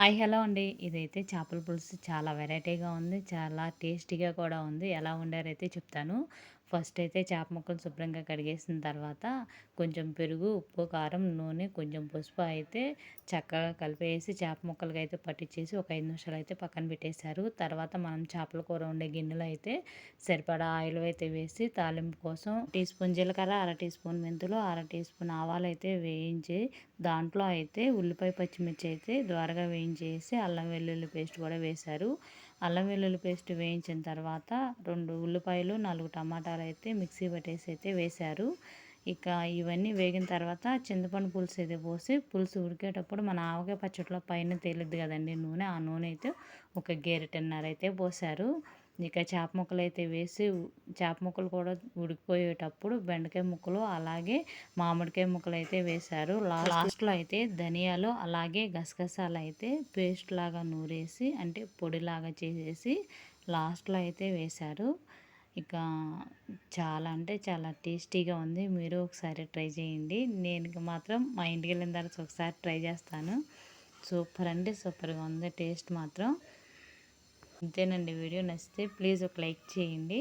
Hi hello అండి. ఇదైతే చేపల పులుసు చాలా వెరైటీగా ఉంది. చాలా టేస్టీగా కూడా ఉంది. ఎలా వండారైతే చెప్తాను. ఫస్ట్ అయితే చేప ముక్కలు శుభ్రంగా కడిగేసిన తర్వాత కొంచెం పెరుగు, ఉప్పు, కారం, నూనె, కొంచెం పసుపు అయితే చక్కగా కలిపేసి చేప ముక్కలకి అయితే పట్టించేసి ఒక 5 నిమిషాలు అయితే పక్కన పెట్టేశారు. తర్వాత మనం చేపల కూర వండే గిన్నెలో అయితే సరిపడా ఆయిల్ అయితే వేసి తాలింపు కోసం టీ స్పూన్ జీలకర్ర, అర టీ స్పూన్ మెంతులు, అర టీ స్పూన్ ఆవాలు అయితే వేయించి దాంట్లో అయితే ఉల్లిపాయ పచ్చిమిర్చి అయితే ద్వారగా వేయించేసి అల్లం వెల్లుల్లి పేస్ట్ కూడా వేశారు. అల్లం వెల్లుల్లి పేస్ట్ వేయించిన తర్వాత 2 ఉల్లిపాయలు, 4 టమాటాలు అయితే మిక్సీ పట్టేసి అయితే వేశారు. ఇక ఇవన్నీ వేగిన తర్వాత చింతపండు పులుసు అయితే పోసి పులుసు ఉడికేటప్పుడు మన ఆవకాయ పచ్చడిలో పైన తేలిద్ది కదండి నూనె, ఆ నూనె అయితే ఒక గెరిటన్నర అయితే పోశారు. ఇక చేప ముక్కలు అయితే వేసి చేప ముక్కలు కూడా ఉడికిపోయేటప్పుడు బెండకాయ ముక్కలు అలాగే మామిడికాయ ముక్కలు అయితే వేశారు. లాస్ట్లో అయితే ధనియాలు అలాగే గసగసాలు అయితే పేస్ట్ లాగా నూరేసి అంటే పొడిలాగా చేసేసి లాస్ట్లో అయితే వేశారు. ఇక చాలా అంటే చాలా టేస్టీగా ఉంది. మీరు ఒకసారి ట్రై చేయండి. నేను మాత్రం మా ఇంటికి వెళ్ళిన తర్వాత ఒకసారి ట్రై చేస్తాను. సూపర్ అంటే సూపర్గా ఉంది టేస్ట్ మాత్రం. అంతేనండి. వీడియో నచ్చితే ప్లీజ్ ఒక లైక్ చేయండి.